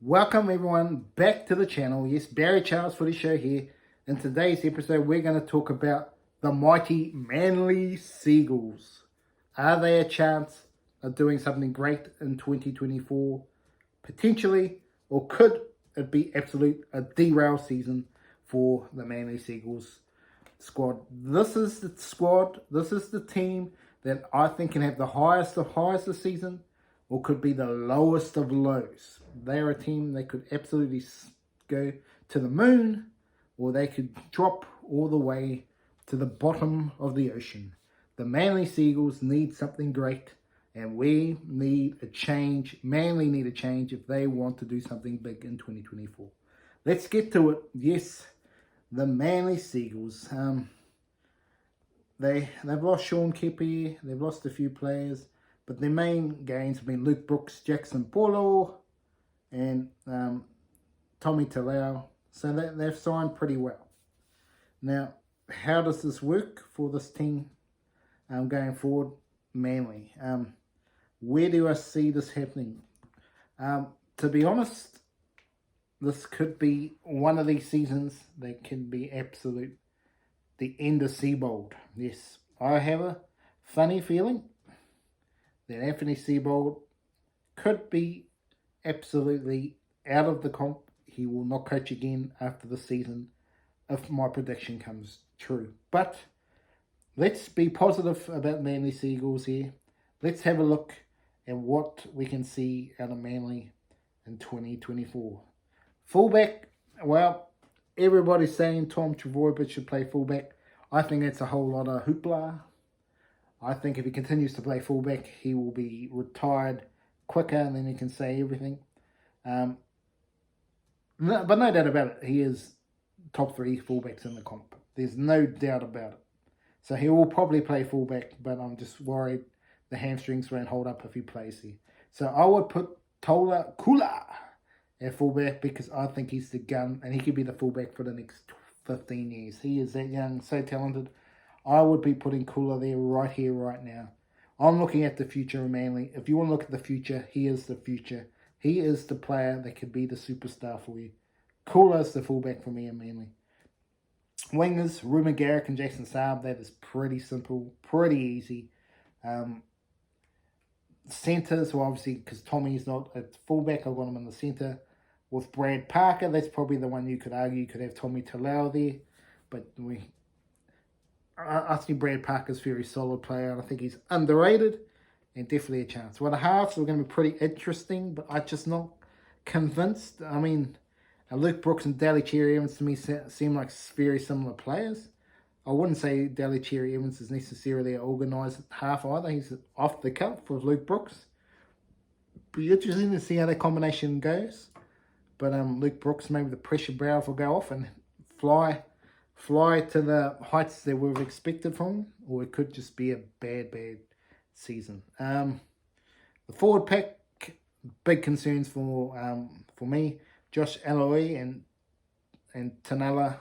Welcome everyone back to the channel. Yes, Barry Charles Footy Show here. In today's episode, we're going to talk about the mighty Manly Seagulls. Are they a chance of doing something great in 2024? Potentially, or could it be a derail season for the Manly Seagulls squad? This is the squad, this is the team that I think can have the highest of highs this season, or could be the lowest of lows. They're a team that could absolutely go to the moon, or they could drop all the way to the bottom of the ocean. The Manly Seagulls need something great, and we need a change. Manly need a change if they want to do something big in 2024. Let's get to it. Yes, the Manly Seagulls. They've lost Sean Kepi, they've lost a few players, but their main gains have been Luke Brooks, Jackson Paulo, and Tommy Talau. So they've signed pretty well. Now, how does this work for this team going forward? Manly. Where do I see this happening? To be honest, this could be one of these seasons that can be the end of Seibold. Yes, I have a funny feeling that Anthony Seibold could be absolutely out of the comp. He will not coach again after the season if my prediction comes true. But let's be positive about Manly Seagulls here. Let's have a look at what we can see out of Manly in 2024. Fullback, well, everybody's saying Tom Trbojevic should play fullback. I think that's a whole lot of hoopla. I think if he continues to play fullback, he will be retired quicker and then he can say everything. But no doubt about it, he is top 3 fullbacks in the comp. There's no doubt about it. So he will probably play fullback, but I'm just worried the hamstrings won't hold up if he plays here. So I would put Tola Kula at fullback because I think he's the gun and he could be the fullback for the next 15 years. He is that young, so talented. I would be putting Kula there right here, right now. I'm looking at the future of Manly. If you want to look at the future, he is the future. He is the player that could be the superstar for you. Kula is the fullback for me in Manly. Wingers, Ruben Garrick and Jason Saab, that is pretty simple, pretty easy. Centres, well, obviously, because Tommy's not a fullback, I've got him in the centre. With Brad Parker, that's probably the one you could argue. You could have Tommy Talau there. But I think Brad Parker's a very solid player, and I think he's underrated and definitely a chance. Well, the halves are going to be pretty interesting, but I'm just not convinced. I mean, Luke Brooks and Daly Cherry Evans to me seem like very similar players. I wouldn't say Daly Cherry Evans is necessarily an organised half either. He's off the cuff with Luke Brooks. Be interesting to see how that combination goes. But Luke Brooks, maybe the pressure valve will go off and fly to the heights that we've expected from him, or it could just be a bad season. The forward pack, big concerns for me. Josh Aloy and Tanela.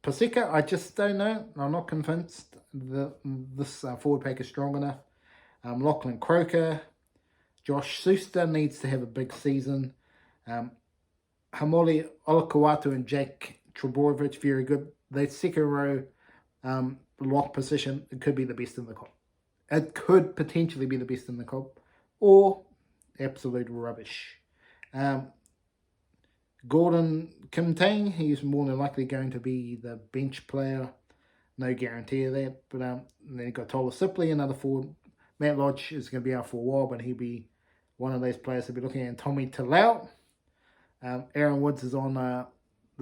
Paseka, I just don't know. I'm not convinced that this forward pack is strong enough. Lachlan Croker, Josh Suster needs to have a big season. Hamoli Olakawatu and Jake Trbojevic, very good. That second row lock position, it could be the best in the comp. It could potentially be the best in the comp, or absolute rubbish. Gordon Kimtang, he's more than likely going to be the bench player. No guarantee of that. But then you've got Tola Sipley, another forward. Matt Lodge is going to be out for a while, but he'll be one of those players to be looking at. And Tommy Talau. Aaron Woods is on the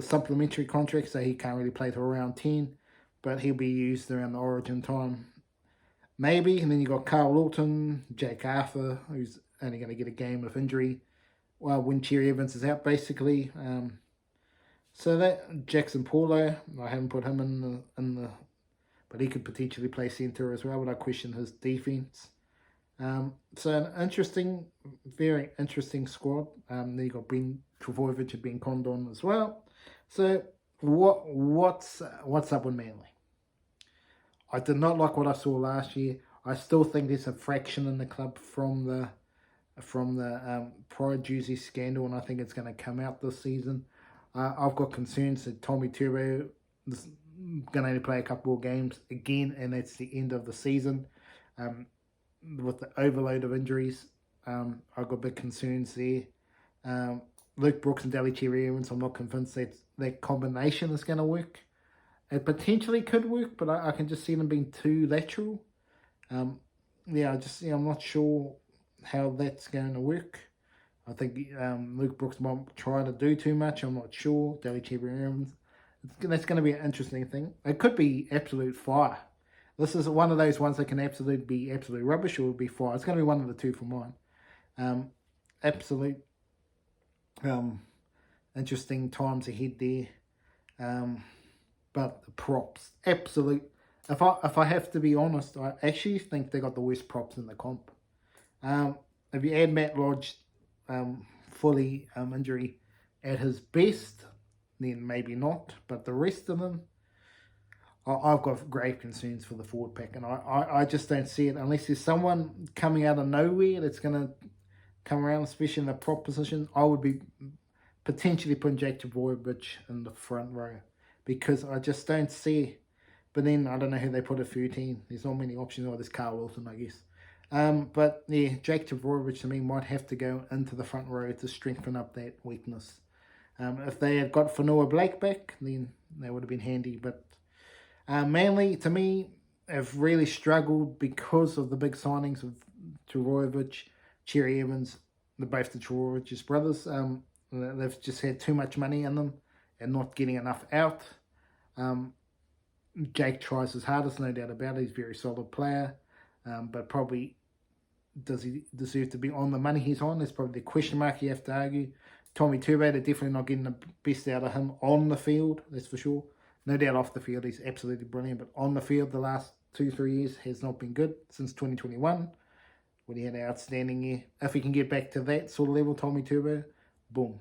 supplementary contract, so he can't really play till around 10, but he'll be used around the origin time. Maybe. And then you've got Carl Lawton, Jake Arthur, who's only going to get a game of injury. Well, when Cherry Evans is out, basically. So that Jackson Paulo, I haven't put him in the, but he could potentially play centre as well. But I question his defence. So an interesting, very interesting squad. Then you got Ben Trbojevic and Ben Condon as well. So what's up with Manly? I did not like what I saw last year. I still think there's a fraction in the club from the from the Pride Jersey scandal, and I think it's going to come out this season. I've got concerns that Tommy Turbo is going to only play a couple of games again, and that's the end of the season. With the overload of injuries, I've got big concerns there. Luke Brooks and Daly Cherry Evans, I'm not convinced that combination is going to work. It potentially could work, but I can just see them being too lateral. I'm not sure how that's going to work. I think Luke Brooks might try to do too much. I'm not sure. Daly Cherry Evans, that's going to be an interesting thing. It could be absolute fire. This is one of those ones that can be absolute rubbish, or be fire. It's going to be one of the two for mine. Absolute interesting times ahead there. But the props, absolute. If I have to be honest, I actually think they got the worst props in the comp. If you add Matt Lodge fully injury at his best, then maybe not. But the rest of them, I've got grave concerns for the forward pack, and I just don't see it unless there's someone coming out of nowhere that's going to come around, especially in the prop position. I would be potentially putting Jake Trbojevic in the front row, because I just don't see. But then I don't know who they put at 13. There's not many options. Or there's Carl Wilson, I guess. But yeah, Jake Trbojevic to me might have to go into the front row to strengthen up that weakness. If they had got Fanua Blake back, then that would have been handy. But Manly, to me, have really struggled because of the big signings of Trbojevic, Cherry Evans, both the Trbojevic brothers. They've just had too much money in them and not getting enough out. Jake tries his hardest, no doubt about it. He's a very solid player, but probably does he deserve to be on the money he's on? There's probably the question mark you have to argue. Tommy Turbo, they're definitely not getting the best out of him on the field, that's for sure. No doubt off the field, he's absolutely brilliant, but on the field the last 2-3 years has not been good since 2021, when he had an outstanding year. If he can get back to that sort of level, Tommy Turbo, boom.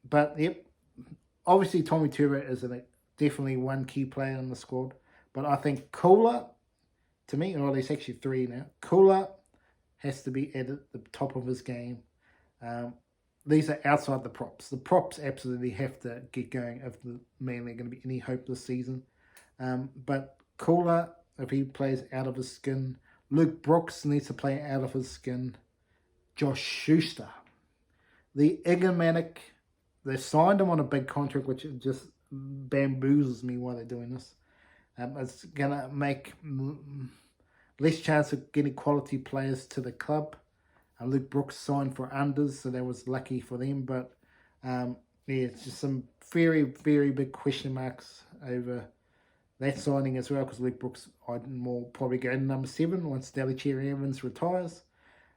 But yep, obviously Tommy Turbo is definitely one key player in the squad. But I think Cooler, to me, or there's actually three now, Cooler has to be at the top of his game. These are outside the props. The props absolutely have to get going if the Manly are going to be any hope this season. But Cooler, if he plays out of his skin, Luke Brooks needs to play out of his skin. Josh Schuster, the Egomanic, they signed him on a big contract, which just bamboozles me why they're doing this. It's going to make less chance of getting quality players to the club. Luke Brooks signed for unders, so that was lucky for them. But yeah, it's just some very, very big question marks over that signing as well, because Luke Brooks, I'd more probably go to number 7 once Daly Cherry Evans retires.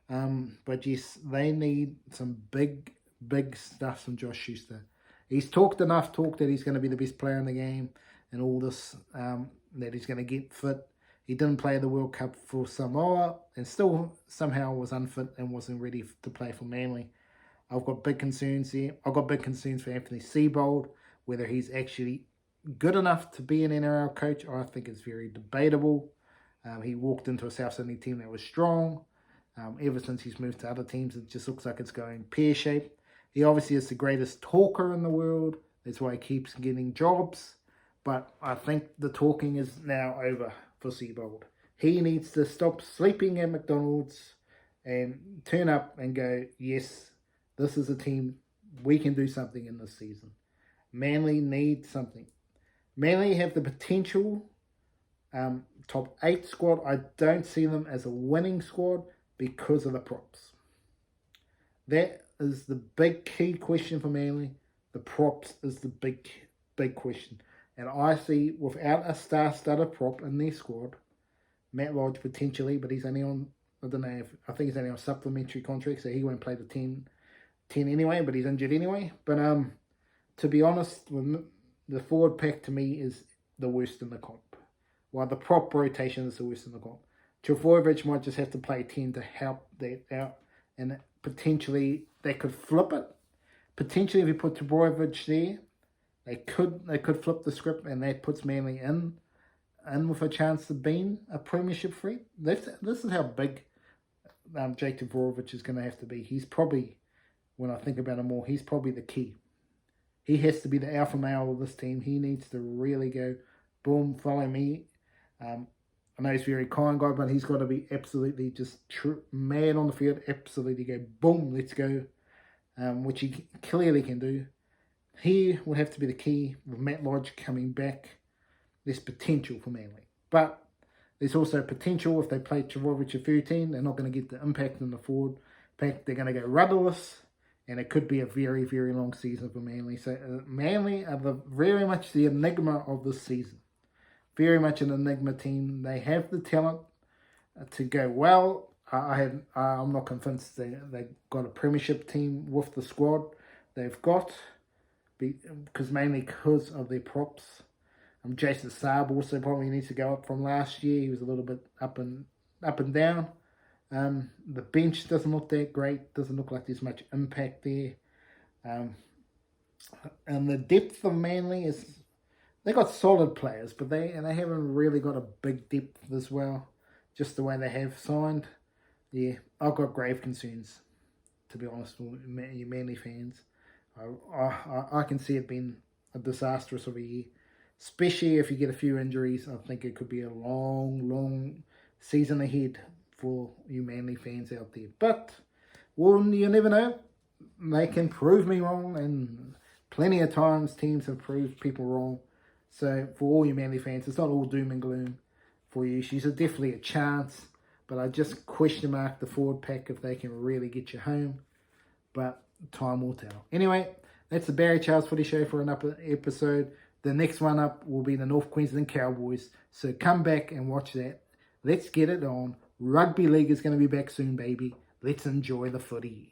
But yes, they need some big stuff from Josh Schuster. He's talked enough talk that he's going to be the best player in the game and all this, that he's going to get fit. He didn't play the World Cup for Samoa and still somehow was unfit and wasn't ready to play for Manly. I've got big concerns there. I've got big concerns for Anthony Seibold, whether he's actually good enough to be an NRL coach. I think it's very debatable. He walked into a South Sydney team that was strong. Ever since he's moved to other teams, it just looks like it's going pear-shaped. He obviously is the greatest talker in the world. That's why he keeps getting jobs. But I think the talking is now over for Seibold. He needs to stop sleeping at McDonald's and turn up and go, yes, this is a team, we can do something in this season. Manly need something. Manly have the potential, top 8 squad. I don't see them as a winning squad because of the props. That is the big key question for Manly. The props is the big question. And I see, without a star-studded prop in their squad, Matt Lodge potentially, but he's only on, I think he's only on supplementary contract, so he won't play the 10 anyway, but he's injured anyway. But to be honest, the forward pack to me is the worst in the comp, while the prop rotation is the worst in the comp. Trbojevic might just have to play 10 to help that out, and potentially they could flip it. Potentially, if you put Trbojevic there, they could flip the script, and that puts Manly in with a chance of being a premiership threat. This is how big Jake Dvorovich is going to have to be. He's probably, when I think about him more, he's probably the key. He has to be the alpha male of this team. He needs to really go, boom, follow me. I know he's a very kind guy, but he's got to be absolutely just mad on the field. Absolutely go, boom, let's go, which he clearly can do. He will have to be the key with Matt Lodge coming back. There's potential for Manly. But there's also potential if they play Dvorovich at 13. They're not going to get the impact in the forward pack. They're going to go rudderless. And it could be a very, very long season for Manly. So Manly are very much the enigma of this season. Very much an enigma team. They have the talent to go well. I'm not convinced they've got a premiership team with the squad they've got. Mainly because of their props. Jason Seibold also probably needs to go up from last year. He was a little bit up and down. The bench doesn't look that great. Doesn't look like there's much impact there. And the depth of Manly is, they got solid players, but they haven't really got a big depth as well. Just the way they have signed. Yeah, I've got grave concerns, to be honest, with you Manly fans. I can see it being a disastrous of a year. Especially if you get a few injuries. I think it could be a long, long season ahead for you Manly fans out there. But, well, you never know. They can prove me wrong, and plenty of times teams have proved people wrong. So, for all you Manly fans, it's not all doom and gloom for you. She's definitely a chance, but I just question mark the forward pack if they can really get you home. But time will tell. Anyway, that's the Barry Charles Footy Show for another episode. The next one up will be the North Queensland Cowboys. So come back and watch that. Let's get it on. Rugby League is going to be back soon, baby. Let's enjoy the footy.